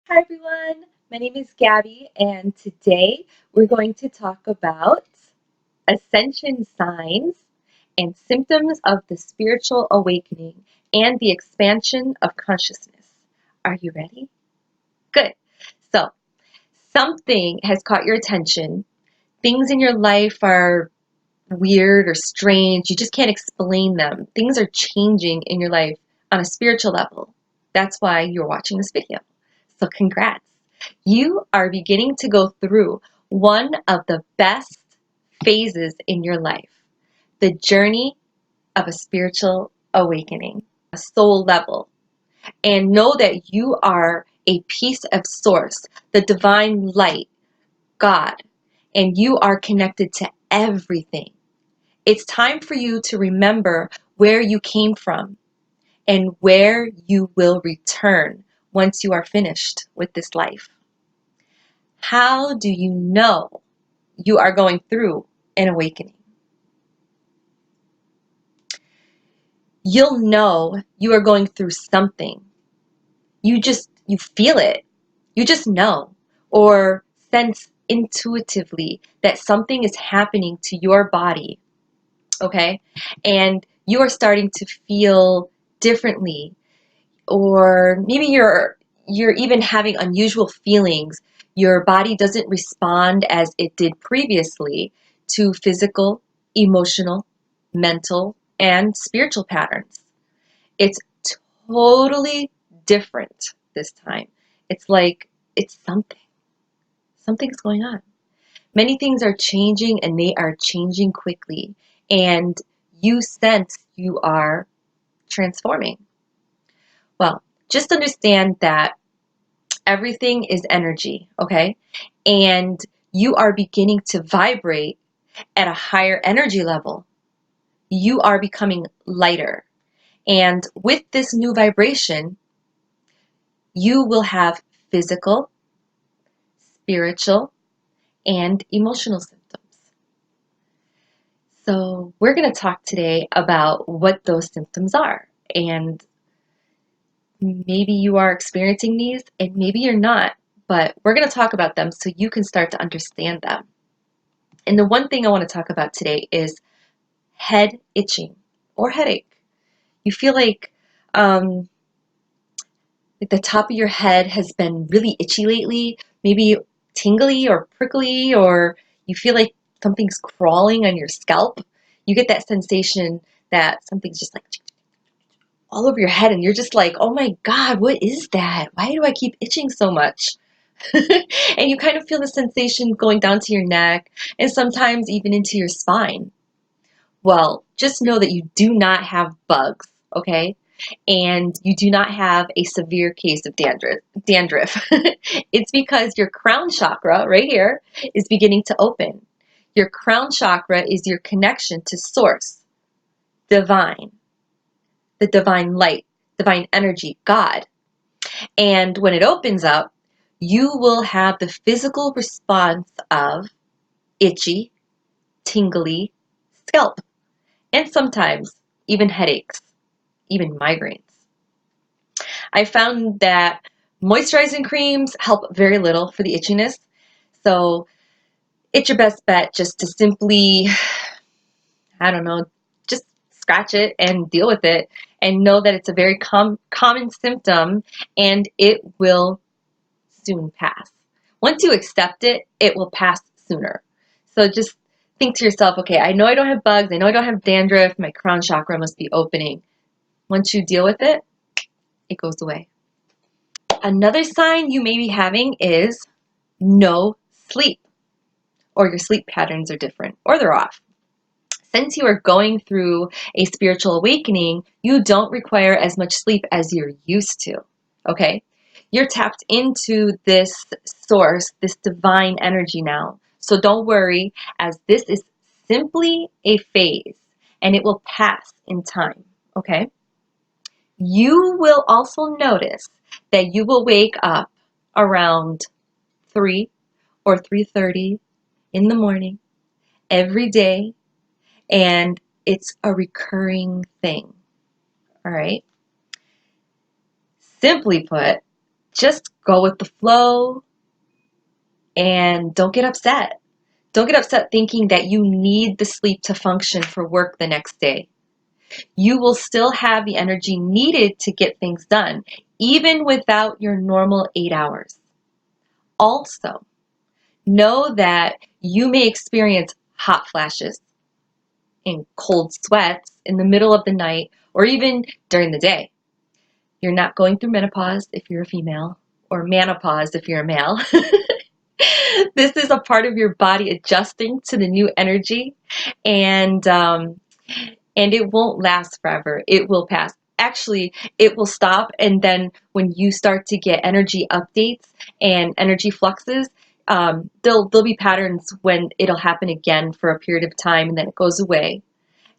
Hi everyone, my name is Gabbie, and today we're going to talk about ascension signs and symptoms of the spiritual awakening and the expansion of consciousness. Are you ready? Good. So, something has caught your attention. Things in your life are weird or strange. You just can't explain them. Things are changing in your life on a spiritual level. That's why you're watching this video. So congrats. You are beginning to go through one of the best phases in your life, the journey of a spiritual awakening, a soul level. And know that you are a piece of source, the divine light, God, and you are connected to everything. It's time for you to remember where you came from and where you will return once you are finished with this life. How do you know you are going through an awakening? You'll know you are going through something. You feel it. You just know or sense intuitively that something is happening to your body, okay? And you are starting to feel differently, or maybe you're even having unusual feelings. Your body doesn't respond as it did previously to physical, emotional, mental, and spiritual patterns. It's totally different this time. It's like it's something's going on. Many things are changing, and they are changing quickly, and you sense you are transforming. Well, just understand that everything is energy, okay? And you are beginning to vibrate at a higher energy level. You are becoming lighter. And with this new vibration, you will have physical, spiritual, and emotional symptoms. So, we're going to talk today about what those symptoms are. And maybe you are experiencing these and maybe you're not, but we're going to talk about them so you can start to understand them. And the one thing I want to talk about today is head itching or headache. You feel like the top of your head has been really itchy lately, maybe tingly or prickly, or you feel like something's crawling on your scalp. You get that sensation that something's just like all over your head, and you're just like, oh my God, what is that? Why do I keep itching so much? And you kind of feel the sensation going down to your neck and sometimes even into your spine. Well, just know that you do not have bugs, okay? And you do not have a severe case of dandruff. It's because your crown chakra right here is beginning to open. Your crown chakra is your connection to source, divine, the divine light, divine energy, God. And when it opens up, you will have the physical response of itchy, tingly scalp, and sometimes even headaches, even migraines. I found that moisturizing creams help very little for the itchiness. So it's your best bet just to simply, I don't know, just scratch it and deal with it and know that it's a very common symptom and it will soon pass. Once you accept it, it will pass sooner. So just think to yourself, okay, I know I don't have bugs, I know I don't have dandruff, my crown chakra must be opening. Once you deal with it, it goes away. Another sign you may be having is no sleep, or your sleep patterns are different, or they're off. Since you are going through a spiritual awakening, you don't require as much sleep as you're used to, okay? You're tapped into this source, this divine energy now. So don't worry, as this is simply a phase and it will pass in time, okay? You will also notice that you will wake up around 3 or 3:30 in the morning every day, and it's a recurring thing. All right. Simply put, just go with the flow and don't get upset. Don't get upset thinking that you need the sleep to function for work the next day. You will still have the energy needed to get things done, even without your normal 8 hours. Also, know that you may experience hot flashes and cold sweats in the middle of the night or even during the day. You're not going through menopause if you're a female, or menopause if you're a male. This is a part of your body adjusting to the new energy, and it won't last forever. It will pass. Actually, it will stop, and then when you start to get energy updates and energy fluxes, there'll be patterns when it'll happen again for a period of time, and then it goes away,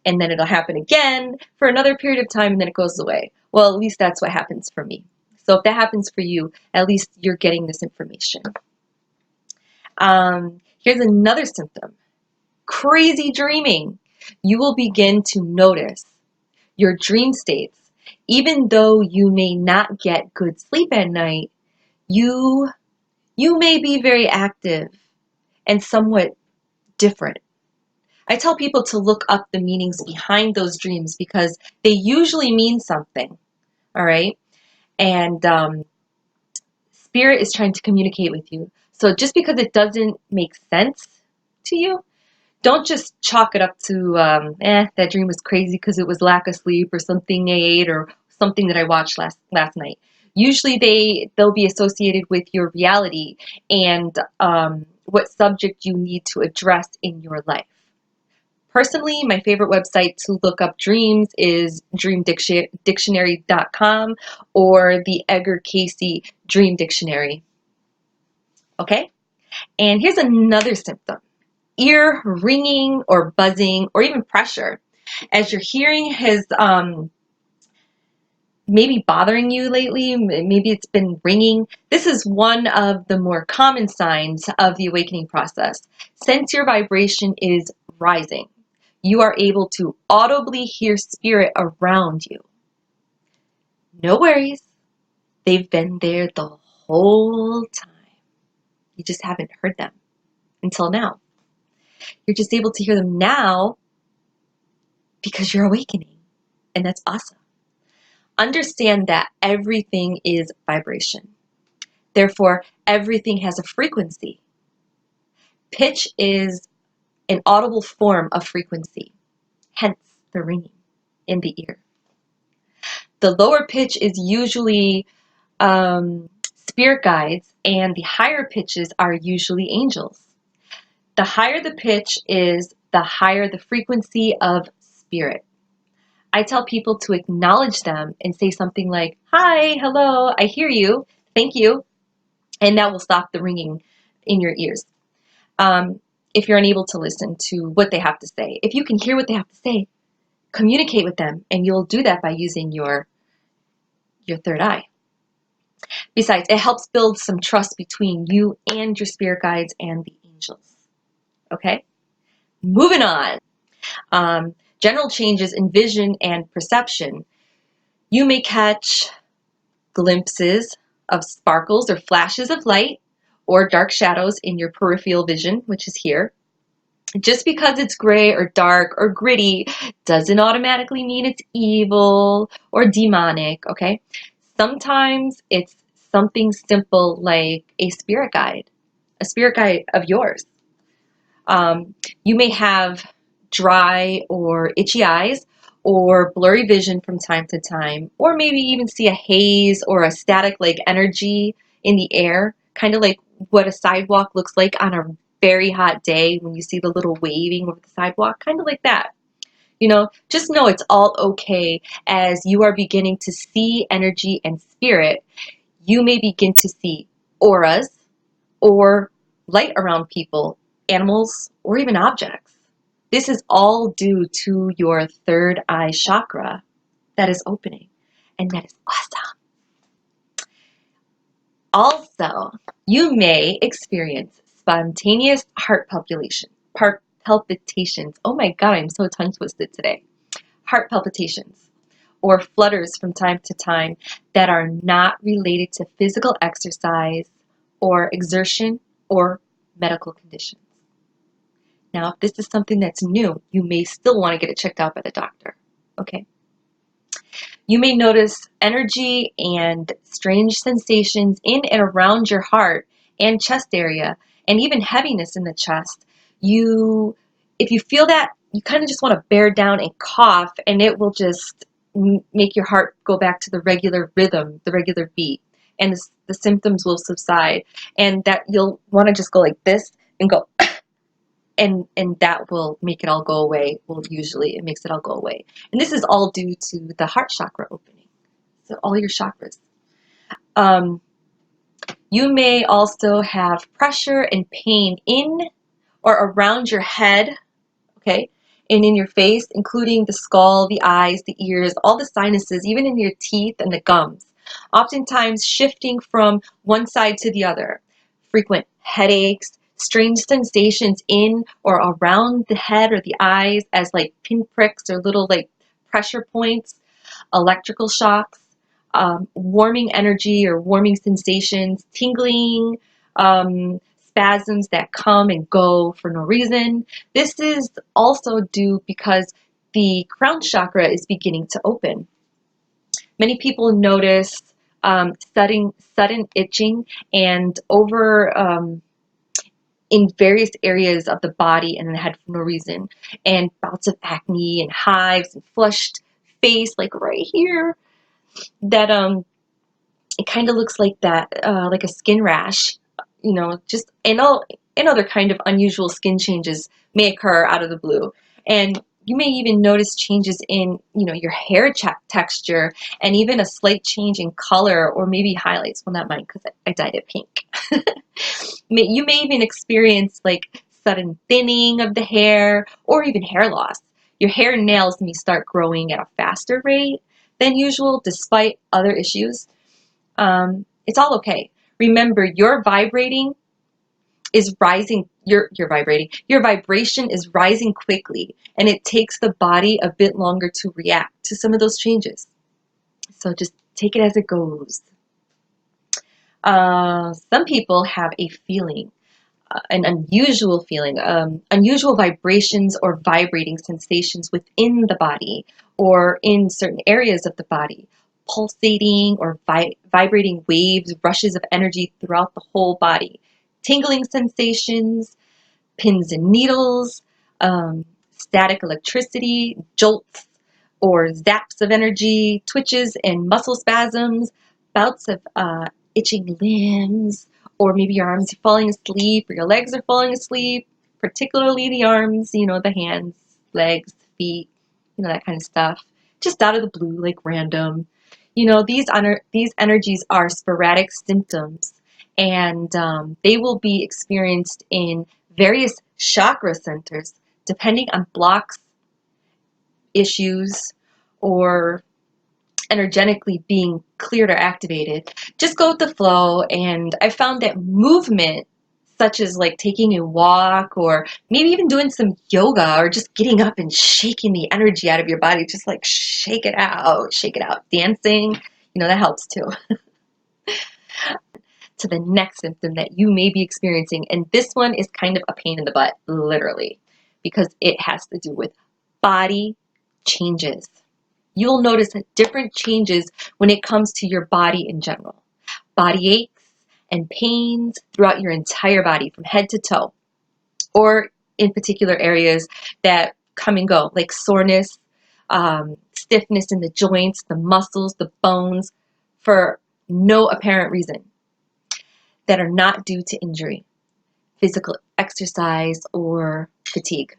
and then it'll happen again for another period of time, and then it goes away. Well, at least that's what happens for me. So if that happens for you, at least you're getting this information. Here's another symptom. Crazy dreaming. You will begin to notice your dream states. Even though you may not get good sleep at night, you may be very active and somewhat different. I tell people to look up the meanings behind those dreams because they usually mean something, all right? And spirit is trying to communicate with you. So just because it doesn't make sense to you, don't just chalk it up to, that dream was crazy because it was lack of sleep or something I ate or something that I watched last night. Usually they'll be associated with your reality and what subject you need to address in your life. Personally, my favorite website to look up dreams is dreamdictionary.com or the Edgar Cayce Dream Dictionary. Okay? And here's another symptom. Ear ringing or buzzing or even pressure. As your hearing has maybe bothering you lately, maybe it's been ringing, this is one of the more common signs of the awakening process. Since your vibration is rising, you are able to audibly hear spirit around you. No worries, they've been there the whole time. You just haven't heard them until now. You're just able to hear them now because you're awakening, and that's awesome. Understand that everything is vibration. Therefore, everything has a frequency. Pitch is an audible form of frequency, hence the ringing in the ear. The lower pitch is usually spirit guides, and the higher pitches are usually angels. The higher the pitch is, the higher the frequency of spirit. I tell people to acknowledge them and say something like, "Hi, hello, I hear you, thank you," and that will stop the ringing in your ears. If you're unable to listen to what they have to say, if you can hear what they have to say, communicate with them, and you'll do that by using your third eye. Besides, it helps build some trust between you and your spirit guides and the angels. Okay? Moving on. General changes in vision and perception. You may catch glimpses of sparkles or flashes of light or dark shadows in your peripheral vision, which is here. Just because it's gray or dark or gritty doesn't automatically mean it's evil or demonic, okay? Sometimes it's something simple like a spirit guide of yours. You may have dry or itchy eyes or blurry vision from time to time, or maybe even see a haze or a static-like energy in the air, kind of like what a sidewalk looks like on a very hot day when you see the little waving over the sidewalk, kind of like that. You know, just know it's all okay as you are beginning to see energy and spirit. You may begin to see auras or light around people, animals, or even objects. This is all due to your third eye chakra that is opening, and that is awesome. Also, you may experience spontaneous heart palpitations. Oh my God, I'm so tongue twisted today. Heart palpitations, or flutters from time to time that are not related to physical exercise or exertion or medical conditions. Now, if this is something that's new, you may still want to get it checked out by the doctor. Okay. You may notice energy and strange sensations in and around your heart and chest area, and even heaviness in the chest. If you feel that, you kind of just want to bear down and cough, and it will just make your heart go back to the regular rhythm, the regular beat, and the symptoms will subside. And that you'll want to just go like this and go, and that will make it all go away. Well, usually it makes it all go away. And this is all due to the heart chakra opening. So all your chakras. You may also have pressure and pain in or around your head, okay, and in your face, including the skull, the eyes, the ears, all the sinuses, even in your teeth and the gums. Oftentimes shifting from one side to the other. Frequent headaches, strange sensations in or around the head or the eyes as like pinpricks or little like pressure points, electrical shocks, warming energy or warming sensations, tingling, spasms that come and go for no reason. This is also due because the crown chakra is beginning to open. Many people notice sudden itching and in various areas of the body and the head for no reason, and bouts of acne and hives and flushed face, like right here, that it kind of looks like that, like a skin rash, just and other kind of unusual skin changes may occur out of the blue. And you may even notice changes in, your hair texture, and even a slight change in color, or maybe highlights. Well, not mine because I dyed it pink. You may even experience like sudden thinning of the hair, or even hair loss. Your hair and nails may start growing at a faster rate than usual, despite other issues. It's all okay. Remember, your vibration is rising quickly, and it takes the body a bit longer to react to some of those changes. So just take it as it goes. Some people have a feeling, an unusual feeling, unusual vibrations or vibrating sensations within the body or in certain areas of the body, pulsating or vibrating waves, rushes of energy throughout the whole body, tingling sensations, pins and needles, static electricity, jolts or zaps of energy, twitches and muscle spasms, bouts of itching limbs, or maybe your arms are falling asleep or your legs are falling asleep, particularly the arms, the hands, legs, feet, that kind of stuff, just out of the blue, like random. These energies are sporadic symptoms, and they will be experienced in various chakra centers depending on blocks, issues, or energetically being cleared or activated. Just go with the flow. And I found that movement, such as like taking a walk or maybe even doing some yoga or just getting up and shaking the energy out of your body, just like shake it out, dancing, that helps too. To the next symptom that you may be experiencing, and this one is kind of a pain in the butt, literally, because it has to do with body changes. You'll notice different changes when it comes to your body in general. Body aches and pains throughout your entire body from head to toe, or in particular areas that come and go, like soreness, stiffness in the joints, the muscles, the bones, for no apparent reason, that are not due to injury, physical exercise, or fatigue.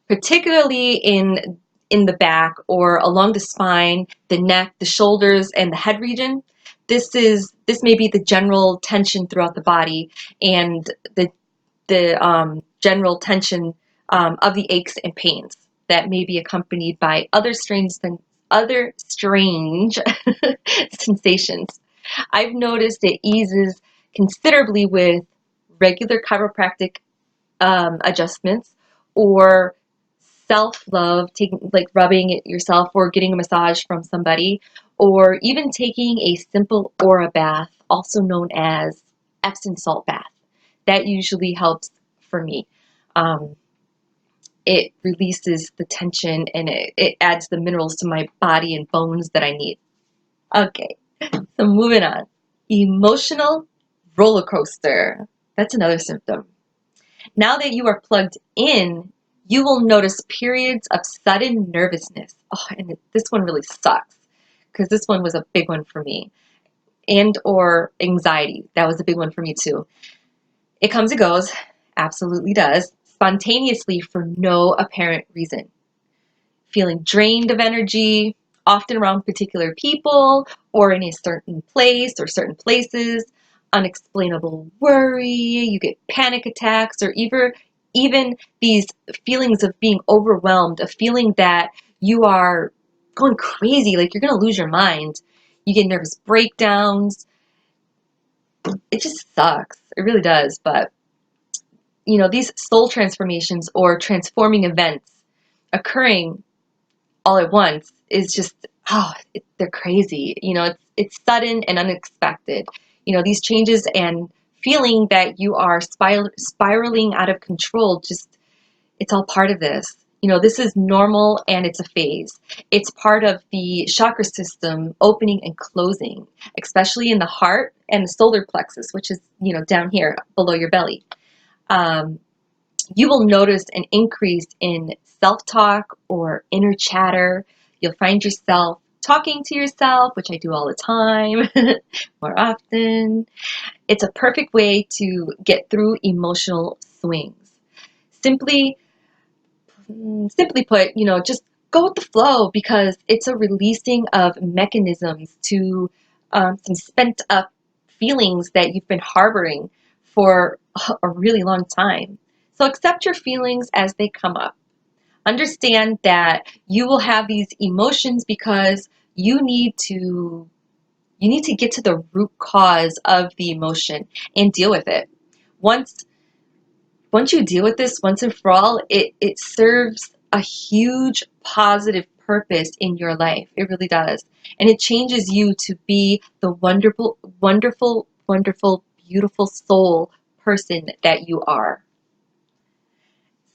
Particularly in the back or along the spine, the neck, the shoulders, and the head region. This may be the general tension throughout the body, and the general tension of the aches and pains that may be accompanied by other strange sensations. I've noticed it eases considerably with regular chiropractic adjustments, or self-love, taking like rubbing it yourself or getting a massage from somebody, or even taking a simple aura bath, also known as Epsom salt bath. That usually helps for me. Um, it releases the tension and it adds the minerals to my body and bones that I need. Okay, so moving on. Emotional roller coaster. That's another symptom. Now that you are plugged in, you will notice periods of sudden nervousness. Oh, and this one really sucks because this one was a big one for me. And or anxiety. That was a big one for me too. It comes and goes, absolutely does, spontaneously for no apparent reason. Feeling drained of energy, often around particular people or in a certain place or certain places, unexplainable worry, you get panic attacks, or even these feelings of being overwhelmed, a feeling that you are going crazy, like you're going to lose your mind. You get nervous breakdowns. It just sucks. It really does. But, you know, these soul transformations or transforming events occurring all at once is just, they're crazy. You know, it's sudden and unexpected. You know, these changes and feeling that you are spiraling out of control, just, it's all part of this. You know, this is normal and it's a phase. It's part of the chakra system opening and closing, especially in the heart and the solar plexus, which is, you know, down here below your belly. You will notice an increase in self-talk or inner chatter. You'll find yourself talking to yourself, which I do all the time, more often. It's a perfect way to get through emotional swings. Simply put, you know, just go with the flow because it's a releasing of mechanisms to some spent up feelings that you've been harboring for a really long time. So accept your feelings as they come up. Understand that you will have these emotions because you need to get to the root cause of the emotion and deal with it. Once you deal with this once and for all, it serves a huge positive purpose in your life. It really does. And it changes you to be the wonderful, wonderful, wonderful, beautiful soul person that you are.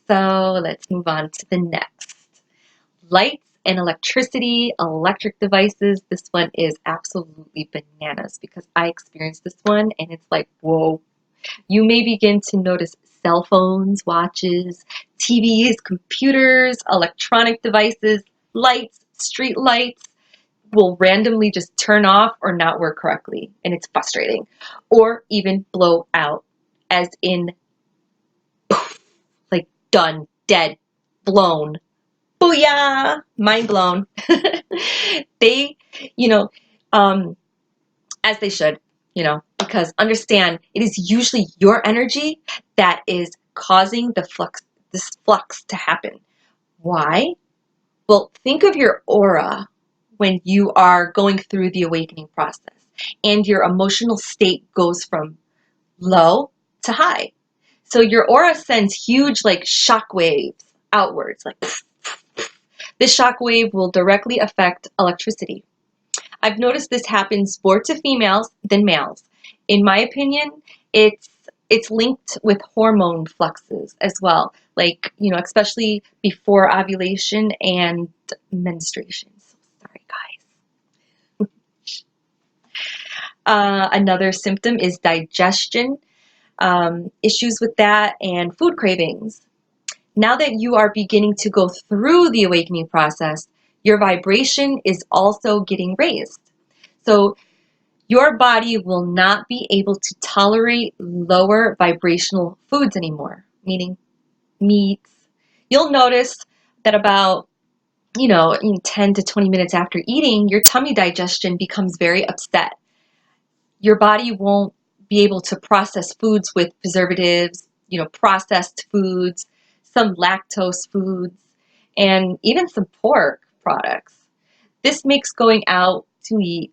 So let's move on to the next. Lights and electricity, electric devices. This one is absolutely bananas because I experienced this one and it's like, whoa. You may begin to notice cell phones, watches, TVs, computers, electronic devices, lights, street lights will randomly just turn off or not work correctly, and it's frustrating. Or even blow out, as in poof, like done, dead, blown. Booyah! Mind blown. They, you know, um, as they should, you know, because understand it is usually your energy that is causing this flux to happen. Why? Well, think of your aura when you are going through the awakening process and your emotional state goes from low to high. So your aura sends huge like shock waves outwards, like this shock wave will directly affect electricity. I've noticed this happens more to females than males. In my opinion, it's linked with hormone fluxes as well, like, you know, especially before ovulation and menstruation. So sorry, guys. Another symptom is digestion, issues with that, and food cravings. Now that you are beginning to go through the awakening process, your vibration is also getting raised. So your body will not be able to tolerate lower vibrational foods anymore, meaning meats. You'll notice that about, you know, in 10 to 20 minutes after eating, your tummy digestion becomes very upset. Your body won't be able to process foods with preservatives, you know, processed foods, some lactose foods, and even some pork products. This makes going out to eat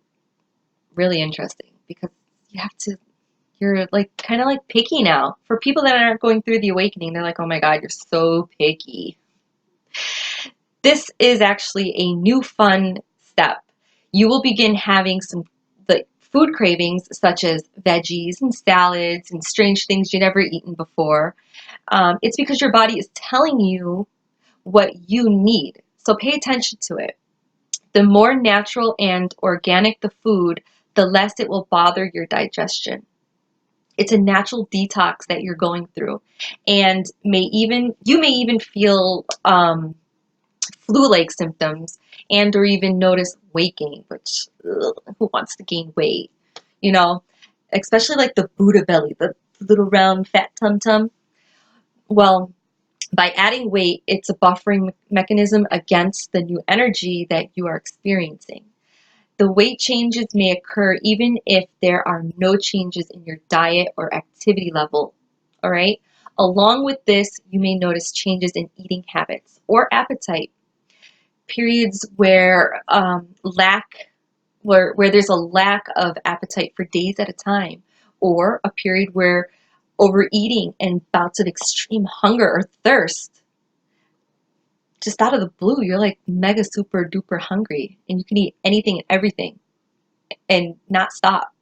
really interesting because you're like kind of like picky now. For people that aren't going through the awakening, they're like, oh my God, you're so picky. This is actually a new fun step. You will begin having some food cravings such as veggies and salads and strange things you never eaten before. It's because your body is telling you what you need. So pay attention to it. The more natural and organic the food, the less it will bother your digestion. It's a natural detox that you're going through, and you may even feel flu-like symptoms and or even notice weight gain, which who wants to gain weight? You know, especially like the Buddha belly, the little round fat tum-tum. Well, by adding weight, it's a buffering mechanism against the new energy that you are experiencing. The weight changes may occur even if there are no changes in your diet or activity level. All right. Along with this, you may notice changes in eating habits or appetite. Periods where where there's a lack of appetite for days at a time, or a period where overeating and bouts of extreme hunger or thirst. Just out of the blue, you're like mega super duper hungry and you can eat anything and everything and not stop.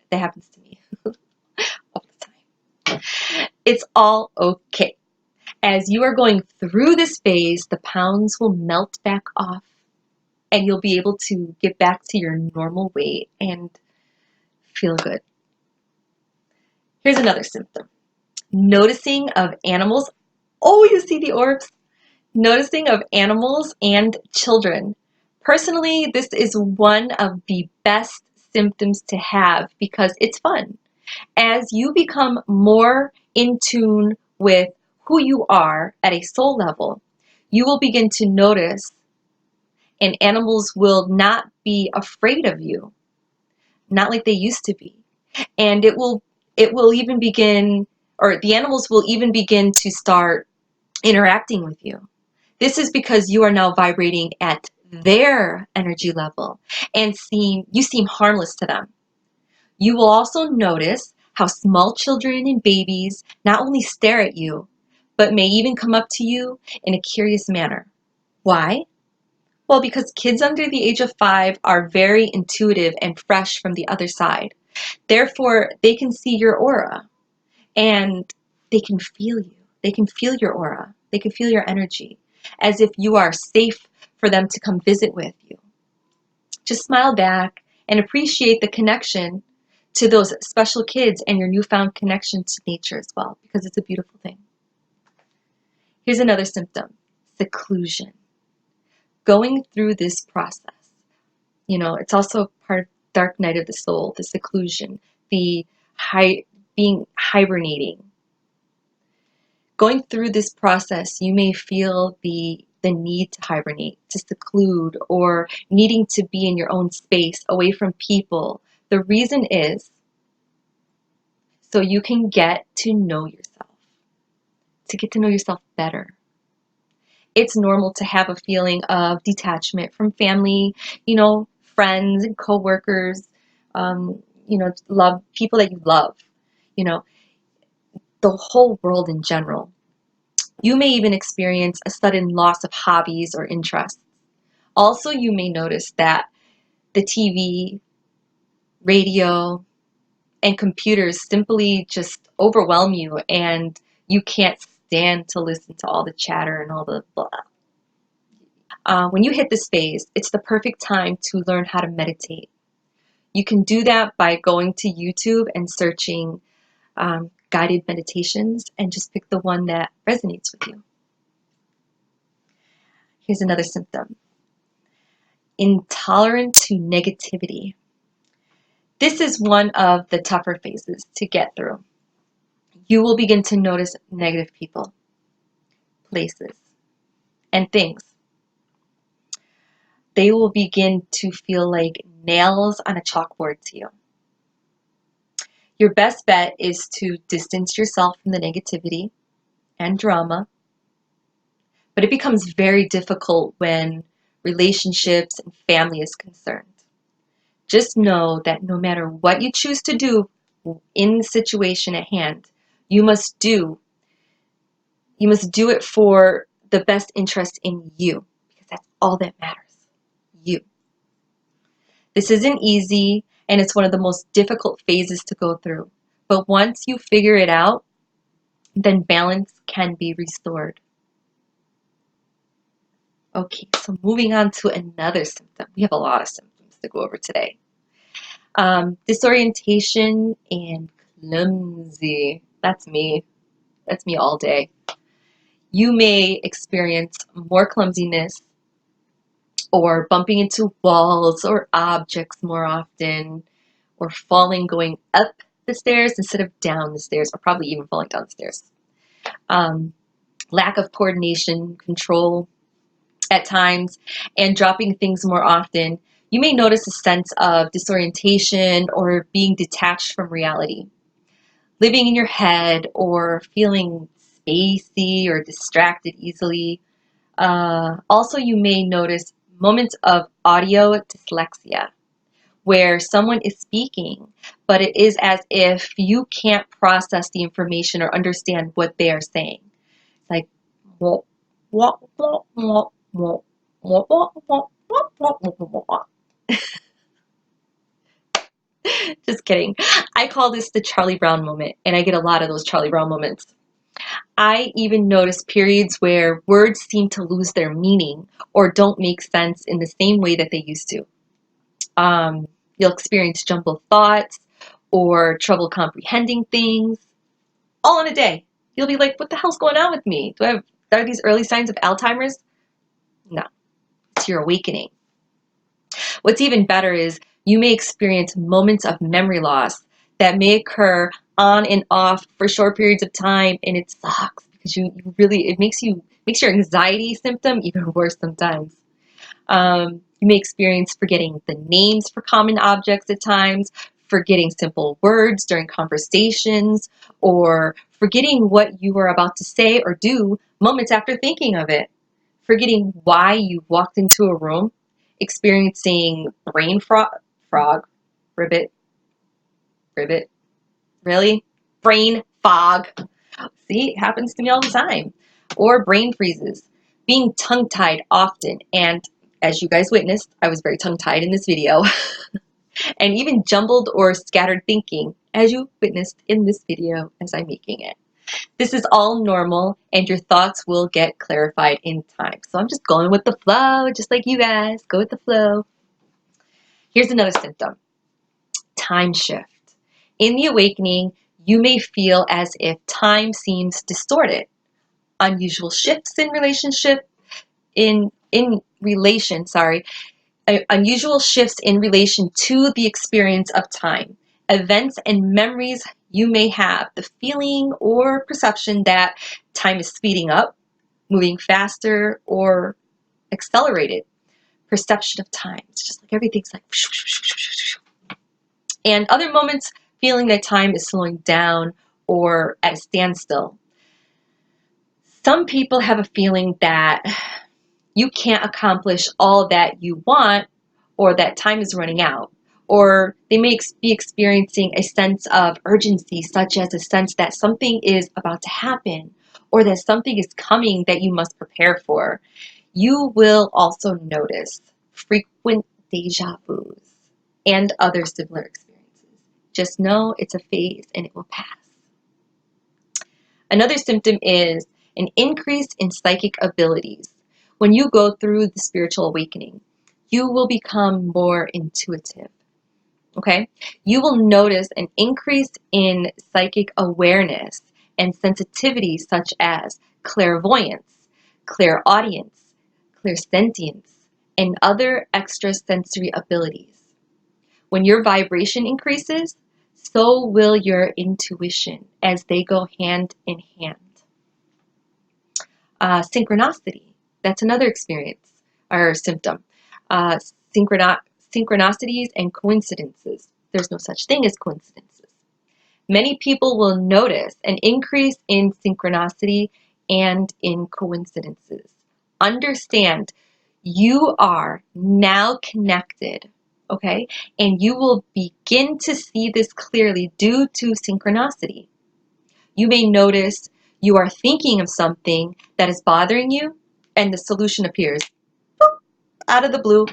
That happens to me all the time. It's all okay. As you are going through this phase, the pounds will melt back off and you'll be able to get back to your normal weight and feel good. Here's another symptom. Noticing of animals. Oh, you see the orbs? Noticing of animals and children. Personally, this is one of the best symptoms to have because it's fun. As you become more in tune with who you are at a soul level, you will begin to notice, and animals will not be afraid of you, not like they used to be. And it will even begin, or the animals will even begin to start interacting with you. This is because you are now vibrating at their energy level and you seem harmless to them. You will also notice how small children and babies not only stare at you, but may even come up to you in a curious manner. Why? Well, because kids under the age of 5 are very intuitive and fresh from the other side. Therefore, they can see your aura and they can feel you. They can feel your aura. They can feel your energy as if you are safe for them to come visit with you. Just smile back and appreciate the connection to those special kids and your newfound connection to nature as well, because it's a beautiful thing. Here's another symptom, seclusion. Going through this process, it's also part of dark night of the soul, the seclusion, the being hibernating. Going through this process, you may feel the need to hibernate, to seclude, or needing to be in your own space, away from people. The reason is so you can get to know yourself, to get to know yourself better. It's normal to have a feeling of detachment from family, friends and coworkers, love people that you love, the whole world in general. You may even experience a sudden loss of hobbies or interests. Also, you may notice that the TV, radio, and computers simply just overwhelm you and you can't stand to listen to all the chatter and all the blah. When you hit this phase, it's the perfect time to learn how to meditate. You can do that by going to YouTube and searching guided meditations and just pick the one that resonates with you. Here's another symptom. Intolerant to negativity. This is one of the tougher phases to get through. You will begin to notice negative people, places, and things. They will begin to feel like nails on a chalkboard to you. Your best bet is to distance yourself from the negativity and drama, but it becomes very difficult when relationships and family is concerned. Just know that no matter what you choose to do in the situation at hand, you must do it for the best interest in you, because that's all that matters. You. This isn't easy, and it's one of the most difficult phases to go through. But once you figure it out, then balance can be restored. Okay, so moving on to another symptom. We have a lot of symptoms to go over today. Disorientation and clumsy. That's me. That's me all day. You may experience more clumsiness or bumping into walls or objects more often, or falling going up the stairs instead of down the stairs, or probably even falling down the stairs. Lack of coordination, control at times, and dropping things more often. You may notice a sense of disorientation or being detached from reality. Living in your head or feeling spacey or distracted easily. Also, you may notice moments of audio dyslexia, where someone is speaking, but it is as if you can't process the information or understand what they are saying. It's like, wah, wah, wah, wah, wah, wah, wah, wah, wah, wah, wah, wah. Just kidding. I call this the Charlie Brown moment, and I get a lot of those Charlie Brown moments. I even notice periods where words seem to lose their meaning or don't make sense in the same way that they used to. You'll experience jumbled thoughts or trouble comprehending things all in a day. You'll be like, what the hell's going on with me? Are these early signs of Alzheimer's? No, it's your awakening. What's even better is you may experience moments of memory loss that may occur on and off for short periods of time, and it sucks because it makes your anxiety symptom even worse sometimes. You may experience forgetting the names for common objects at times, forgetting simple words during conversations, or forgetting what you were about to say or do moments after thinking of it, forgetting why you walked into a room, experiencing ribbit, really? Brain fog. See, it happens to me all the time. Or brain freezes, being tongue-tied often, and as you guys witnessed, I was very tongue-tied in this video, and even jumbled or scattered thinking, as you witnessed in this video as I'm making it. This is all normal, and your thoughts will get clarified in time. So I'm just going with the flow, just like you guys. Go with the flow. Here's another symptom. Time shift. In the awakening, you may feel as if time seems distorted. Unusual shifts in unusual shifts in relation to the experience of time. Events and memories you may have the feeling or perception that time is speeding up, moving faster, or accelerated. Perception of time. It's just like everything's like and other moments feeling that time is slowing down or at a standstill. Some people have a feeling that you can't accomplish all that you want, or that time is running out, or they may be experiencing a sense of urgency, such as a sense that something is about to happen, or that something is coming that you must prepare for. You will also notice frequent deja vus and other similar experiences. Just know it's a phase and it will pass. Another symptom is an increase in psychic abilities. When you go through the spiritual awakening, you will become more intuitive. Okay? You will notice an increase in psychic awareness and sensitivity, such as clairvoyance, clairaudience, clairsentience, and other extrasensory abilities. When your vibration increases, so will your intuition, as they go hand in hand. Synchronicity, that's another experience or symptom. Synchronicities and coincidences. There's no such thing as coincidences. Many people will notice an increase in synchronicity and in coincidences. Understand, you are now connected, okay? And you will begin to see this clearly due to synchronicity. You may notice you are thinking of something that is bothering you, and the solution appears, boop, out of the blue.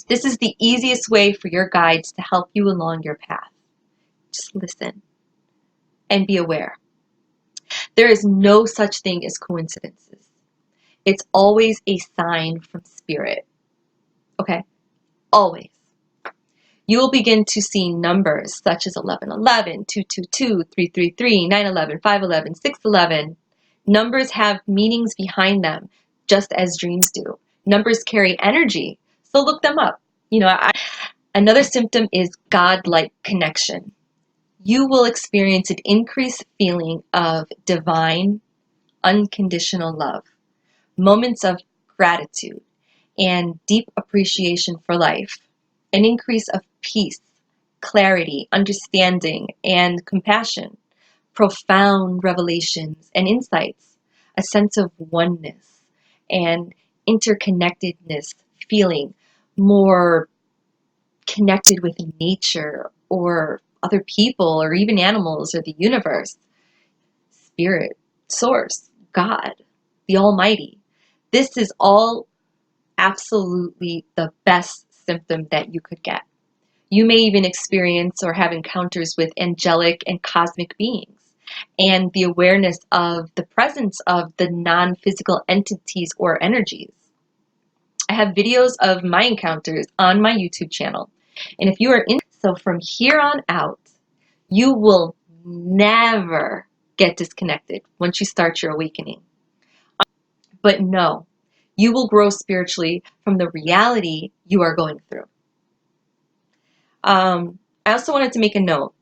This is the easiest way for your guides to help you along your path. Just listen and be aware. There is no such thing as coincidences. It's always a sign from spirit. Okay? Always. You will begin to see numbers such as 1111, 222, 333, 911, 511, 611. Numbers have meanings behind them, just as dreams do. Numbers carry energy, so look them up. Another symptom is God-like connection. You will experience an increased feeling of divine, unconditional love, moments of gratitude, and deep appreciation for life, an increase of peace, clarity, understanding, and compassion, profound revelations and insights, a sense of oneness and interconnectedness, feeling more connected with nature or other people or even animals or the universe, spirit, source, God, the Almighty. This is all absolutely the best symptom that you could get. You may even experience or have encounters with angelic and cosmic beings and the awareness of the presence of the non-physical entities or energies. I have videos of my encounters on my YouTube channel. And if you are so from here on out, you will never get disconnected once you start your awakening. But no, you will grow spiritually from the reality you are going through. I also wanted to make a note.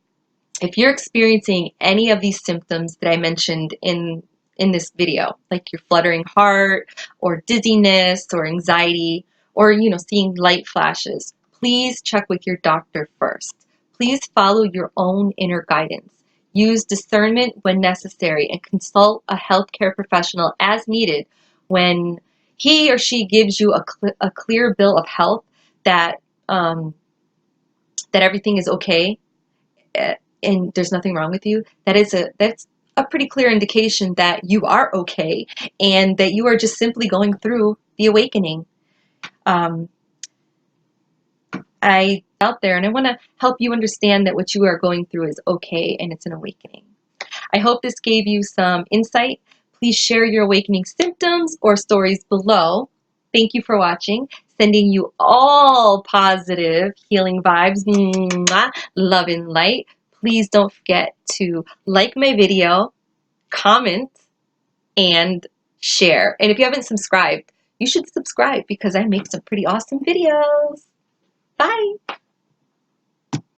If you're experiencing any of these symptoms that I mentioned in this video, like your fluttering heart or dizziness or anxiety or seeing light flashes, please check with your doctor first. Please follow your own inner guidance. Use discernment when necessary and consult a healthcare professional as needed when he or she gives you a clear bill of health that that everything is okay and there's nothing wrong with you. That's a pretty clear indication that you are okay and that you are just simply going through the awakening. I out there and I want to help you understand that what you are going through is okay and it's an awakening. I hope this gave you some insight. Please share your awakening symptoms or stories below. Thank you for watching. Sending you all positive healing vibes, love and light. Please don't forget to like my video, comment, and share. And if you haven't subscribed, you should subscribe because I make some pretty awesome videos. Bye.